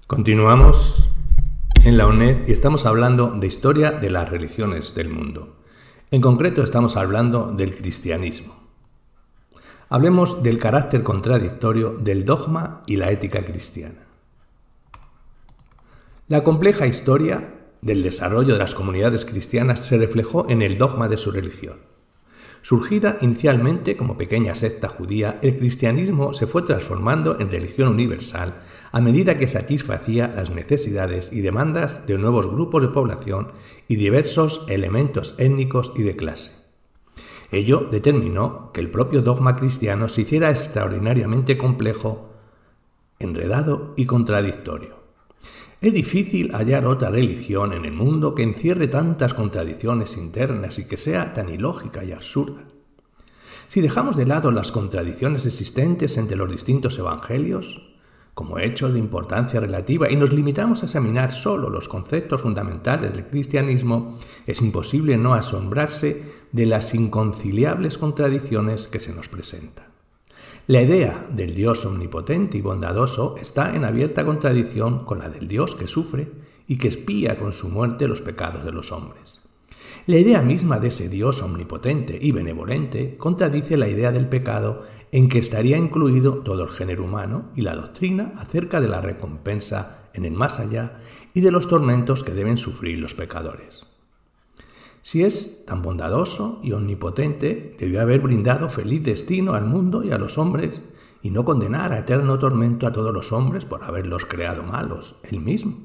Continuamos en la UNED y estamos hablando de historia de las religiones del mundo. En concreto estamos hablando del cristianismo. Hablemos del carácter contradictorio del dogma y la ética cristiana. La compleja historia del desarrollo de las comunidades cristianas se reflejó en el dogma de su religión. Surgida inicialmente como pequeña secta judía, el cristianismo se fue transformando en religión universal a medida que satisfacía las necesidades y demandas de nuevos grupos de población y diversos elementos étnicos y de clase. Ello determinó que el propio dogma cristiano se hiciera extraordinariamente complejo, enredado y contradictorio. Es difícil hallar otra religión en el mundo que encierre tantas contradicciones internas y que sea tan ilógica y absurda. Si dejamos de lado las contradicciones existentes entre los distintos evangelios, como hecho de importancia relativa, y nos limitamos a examinar solo los conceptos fundamentales del cristianismo, es imposible no asombrarse de las inconciliables contradicciones que se nos presentan. La idea del Dios omnipotente y bondadoso está en abierta contradicción con la del Dios que sufre y que expía con su muerte los pecados de los hombres. La idea misma de ese Dios omnipotente y benevolente contradice la idea del pecado en que estaría incluido todo el género humano y la doctrina acerca de la recompensa en el más allá y de los tormentos que deben sufrir los pecadores. Si es tan bondadoso y omnipotente, debió haber brindado feliz destino al mundo y a los hombres, y no condenar a eterno tormento a todos los hombres por haberlos creado malos, él mismo.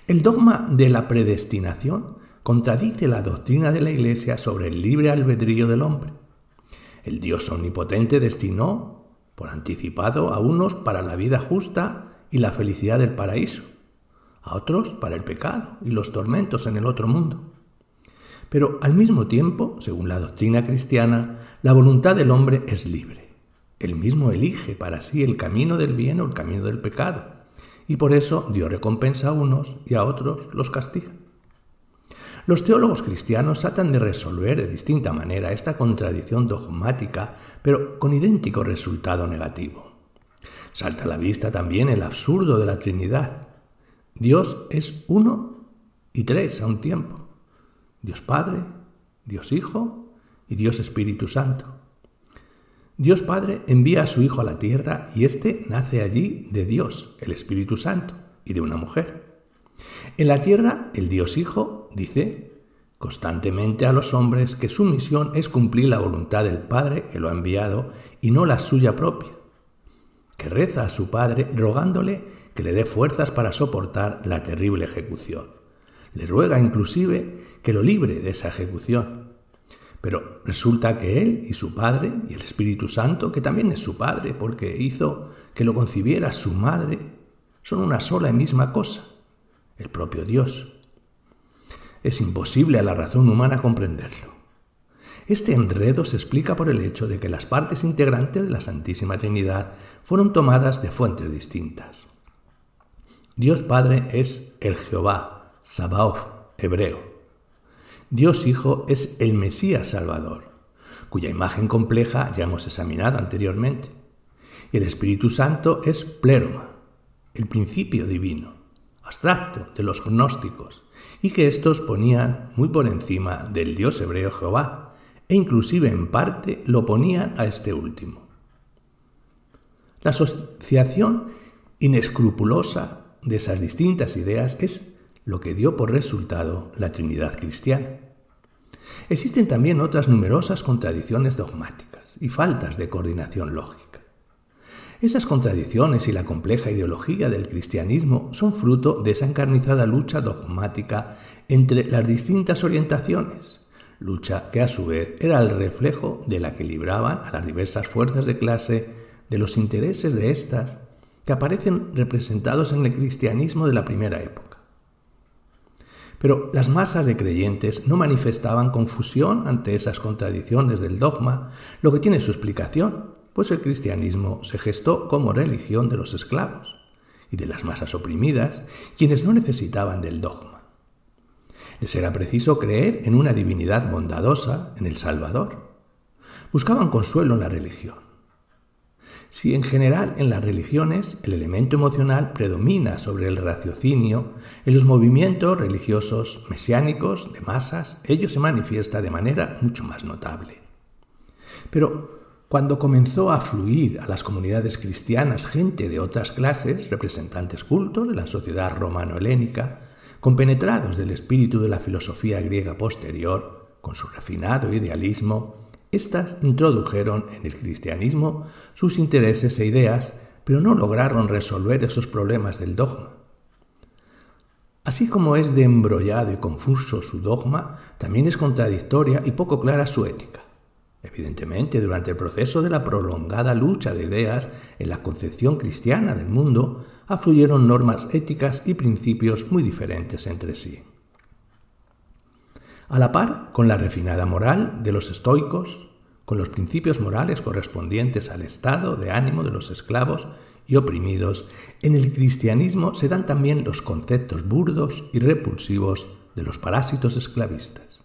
El dogma de la predestinación contradice la doctrina de la Iglesia sobre el libre albedrío del hombre. El Dios omnipotente destinó, por anticipado, a unos para la vida justa y la felicidad del paraíso, a otros para el pecado y los tormentos en el otro mundo. Pero al mismo tiempo, según la doctrina cristiana, la voluntad del hombre es libre. Él mismo elige para sí el camino del bien o el camino del pecado, y por eso Dios recompensa a unos y a otros los castiga. Los teólogos cristianos tratan de resolver de distinta manera esta contradicción dogmática, pero con idéntico resultado negativo. Salta a la vista también el absurdo de la Trinidad. Dios es uno y tres a un tiempo. Dios Padre, Dios Hijo y Dios Espíritu Santo. Dios Padre envía a su Hijo a la tierra y éste nace allí de Dios, el Espíritu Santo, y de una mujer. En la tierra, el Dios Hijo dice constantemente a los hombres que su misión es cumplir la voluntad del Padre que lo ha enviado y no la suya propia, que reza a su Padre rogándole que le dé fuerzas para soportar la terrible ejecución. Le ruega inclusive que lo libre de esa ejecución. Pero resulta que él y su Padre y el Espíritu Santo, que también es su Padre porque hizo que lo concibiera su madre, son una sola y misma cosa, el propio Dios. Es imposible a la razón humana comprenderlo. Este enredo se explica por el hecho de que las partes integrantes de la Santísima Trinidad fueron tomadas de fuentes distintas. Dios Padre es el Jehová, Sabaoth, hebreo. Dios Hijo es el Mesías Salvador, cuya imagen compleja ya hemos examinado anteriormente. Y el Espíritu Santo es Pléroma, el principio divino, abstracto de los gnósticos, y que éstos ponían muy por encima del Dios hebreo Jehová, e inclusive en parte lo ponían a este último. La asociación inescrupulosa de esas distintas ideas es lo que dio por resultado la Trinidad cristiana. Existen también otras numerosas contradicciones dogmáticas y faltas de coordinación lógica. Esas contradicciones y la compleja ideología del cristianismo son fruto de esa encarnizada lucha dogmática entre las distintas orientaciones, lucha que a su vez era el reflejo de la que libraban a las diversas fuerzas de clase de los intereses de éstas que aparecen representados en el cristianismo de la primera época. Pero las masas de creyentes no manifestaban confusión ante esas contradicciones del dogma, lo que tiene su explicación, pues el cristianismo se gestó como religión de los esclavos y de las masas oprimidas, quienes no necesitaban del dogma. Les era preciso creer en una divinidad bondadosa, en el Salvador. Buscaban consuelo en la religión. Si en general en las religiones el elemento emocional predomina sobre el raciocinio, en los movimientos religiosos mesiánicos de masas ello se manifiesta de manera mucho más notable. Pero cuando comenzó a fluir a las comunidades cristianas gente de otras clases, representantes cultos de la sociedad romano-helénica, compenetrados del espíritu de la filosofía griega posterior, con su refinado idealismo, éstas introdujeron en el cristianismo sus intereses e ideas, pero no lograron resolver esos problemas del dogma. Así como es de embrollado y confuso su dogma, también es contradictoria y poco clara su ética. Evidentemente, durante el proceso de la prolongada lucha de ideas en la concepción cristiana del mundo, afluyeron normas éticas y principios muy diferentes entre sí. A la par con la refinada moral de los estoicos, con los principios morales correspondientes al estado de ánimo de los esclavos y oprimidos, en el cristianismo se dan también los conceptos burdos y repulsivos de los parásitos esclavistas.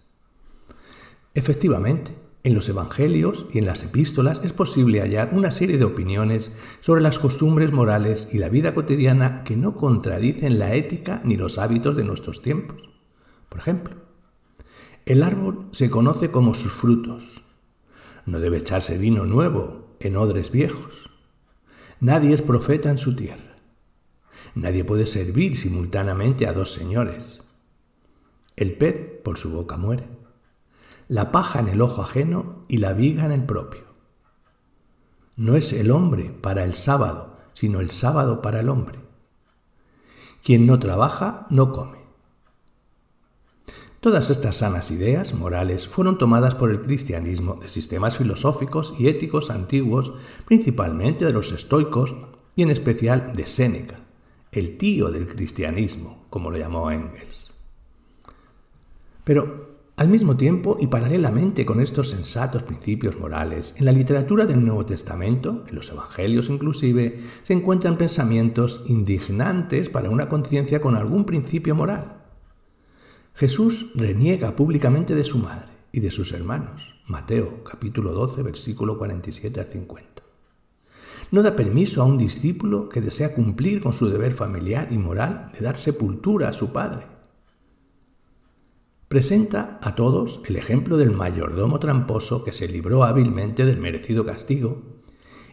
Efectivamente, en los evangelios y en las epístolas es posible hallar una serie de opiniones sobre las costumbres morales y la vida cotidiana que no contradicen la ética ni los hábitos de nuestros tiempos. Por ejemplo, el árbol se conoce como sus frutos. No debe echarse vino nuevo en odres viejos. Nadie es profeta en su tierra. Nadie puede servir simultáneamente a dos señores. El pez por su boca muere. La paja en el ojo ajeno y la viga en el propio. No es el hombre para el sábado, sino el sábado para el hombre. Quien no trabaja, no come. Todas estas sanas ideas morales fueron tomadas por el cristianismo de sistemas filosóficos y éticos antiguos, principalmente de los estoicos y en especial de Séneca, el tío del cristianismo, como lo llamó Engels. Pero al mismo tiempo y paralelamente con estos sensatos principios morales, en la literatura del Nuevo Testamento, en los Evangelios inclusive, se encuentran pensamientos indignantes para una conciencia con algún principio moral. Jesús reniega públicamente de su madre y de sus hermanos. Mateo, capítulo 12, versículo 47 al 50. No da permiso a un discípulo que desea cumplir con su deber familiar y moral de dar sepultura a su padre. Presenta a todos el ejemplo del mayordomo tramposo que se libró hábilmente del merecido castigo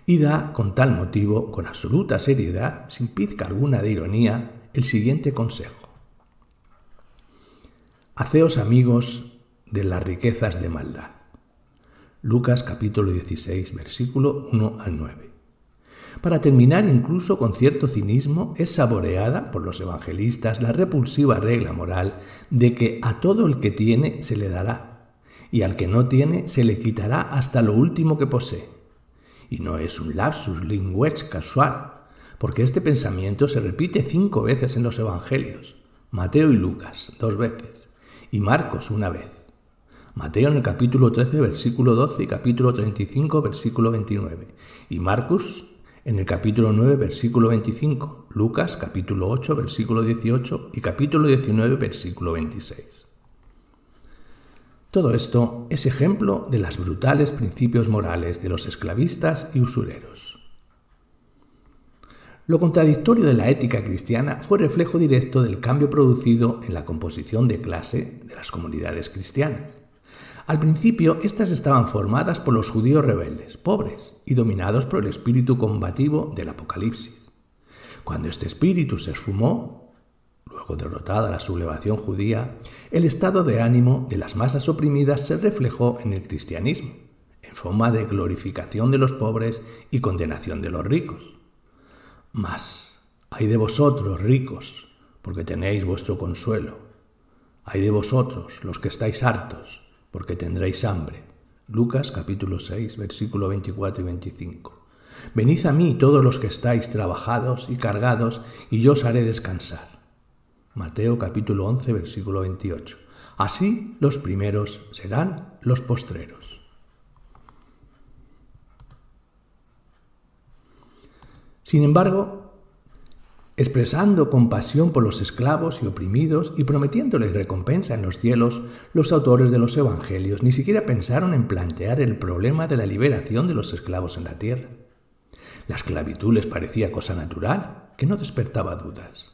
y da con tal motivo, con absoluta seriedad, sin pizca alguna de ironía, el siguiente consejo. Haceos amigos de las riquezas de maldad. Lucas capítulo 16, versículo 1 al 9. Para terminar, incluso con cierto cinismo, es saboreada por los evangelistas la repulsiva regla moral de que a todo el que tiene se le dará, y al que no tiene se le quitará hasta lo último que posee. Y no es un lapsus linguae casual, porque este pensamiento se repite 5 veces en los evangelios, Mateo y Lucas 2 veces, y Marcos 1 vez. Mateo en el capítulo 13, versículo 12 y capítulo 35, versículo 29, y Marcos en el capítulo 9, versículo 25, Lucas, capítulo 8, versículo 18 y capítulo 19, versículo 26. Todo esto es ejemplo de los brutales principios morales de los esclavistas y usureros. Lo contradictorio de la ética cristiana fue reflejo directo del cambio producido en la composición de clase de las comunidades cristianas. Al principio, estas estaban formadas por los judíos rebeldes, pobres y dominados por el espíritu combativo del Apocalipsis. Cuando este espíritu se esfumó, luego derrotada la sublevación judía, el estado de ánimo de las masas oprimidas se reflejó en el cristianismo, en forma de glorificación de los pobres y condenación de los ricos. Mas, ay de vosotros, ricos, porque tenéis vuestro consuelo. Ay de vosotros, los que estáis hartos, porque tendréis hambre. Lucas capítulo 6, versículo 24 y 25. Venid a mí todos los que estáis trabajados y cargados, y yo os haré descansar. Mateo capítulo 11, versículo 28. Así los primeros serán los postreros. Sin embargo, expresando compasión por los esclavos y oprimidos y prometiéndoles recompensa en los cielos, los autores de los evangelios ni siquiera pensaron en plantear el problema de la liberación de los esclavos en la tierra. La esclavitud les parecía cosa natural, que no despertaba dudas.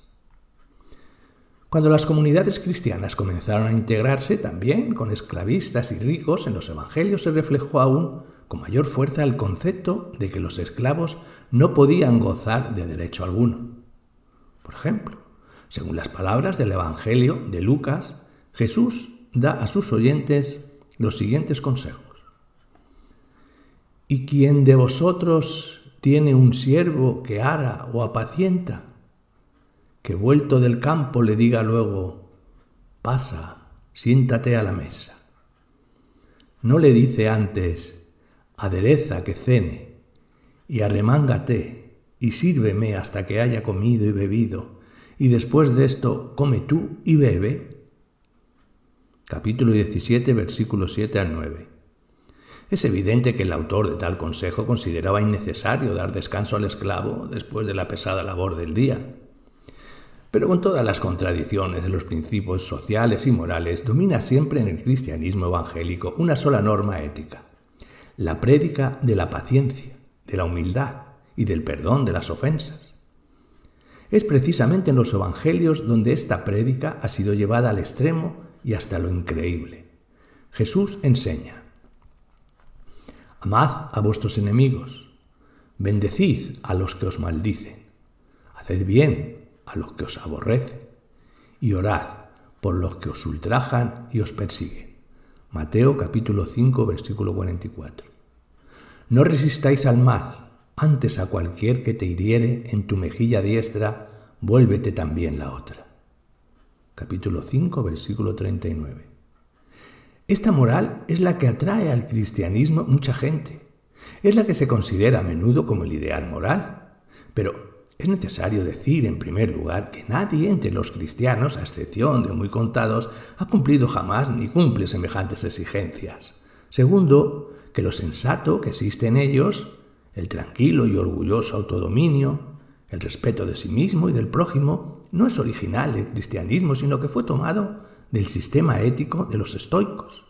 Cuando las comunidades cristianas comenzaron a integrarse también con esclavistas y ricos, en los evangelios se reflejó aún con mayor fuerza el concepto de que los esclavos no podían gozar de derecho alguno. Por ejemplo, según las palabras del Evangelio de Lucas, Jesús da a sus oyentes los siguientes consejos. ¿Y quién de vosotros tiene un siervo que ara o apacienta? Que vuelto del campo le diga luego, pasa, siéntate a la mesa. ¿No le dice antes, adereza que cene, y arremángate, y sírveme hasta que haya comido y bebido, y después de esto come tú y bebe? Capítulo 17, versículos 7 al 9. Es evidente que el autor de tal consejo consideraba innecesario dar descanso al esclavo después de la pesada labor del día. Pero con todas las contradicciones de los principios sociales y morales, domina siempre en el cristianismo evangélico una sola norma ética: la prédica de la paciencia, de la humildad y del perdón de las ofensas. Es precisamente en los evangelios donde esta prédica ha sido llevada al extremo y hasta lo increíble. Jesús enseña: amad a vuestros enemigos, bendecid a los que os maldicen, haced bien a los que os aborrecen, y orad por los que os ultrajan y os persiguen. Mateo capítulo 5, versículo 44. No resistáis al mal, antes a cualquier que te hiriere en tu mejilla diestra, vuélvete también la otra. Capítulo 5, versículo 39. Esta moral es la que atrae al cristianismo mucha gente. Es la que se considera a menudo como el ideal moral. Pero es necesario decir, en primer lugar, que nadie entre los cristianos, a excepción de muy contados, ha cumplido jamás ni cumple semejantes exigencias. Segundo, que lo sensato que existe en ellos, el tranquilo y orgulloso autodominio, el respeto de sí mismo y del prójimo, no es original del cristianismo, sino que fue tomado del sistema ético de los estoicos.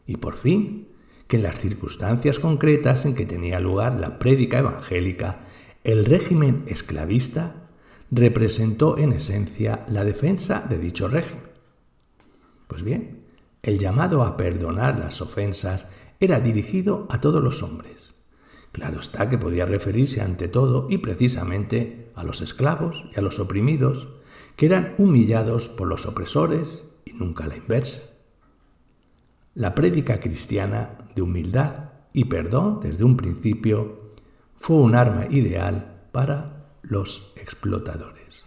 Y por fin, que en las circunstancias concretas en que tenía lugar la prédica evangélica, el régimen esclavista representó en esencia la defensa de dicho régimen. Pues bien, el llamado a perdonar las ofensas era dirigido a todos los hombres. Claro está que podía referirse ante todo y precisamente a los esclavos y a los oprimidos, que eran humillados por los opresores y nunca a la inversa. La prédica cristiana de humildad y perdón desde un principio fue un arma ideal para los explotadores.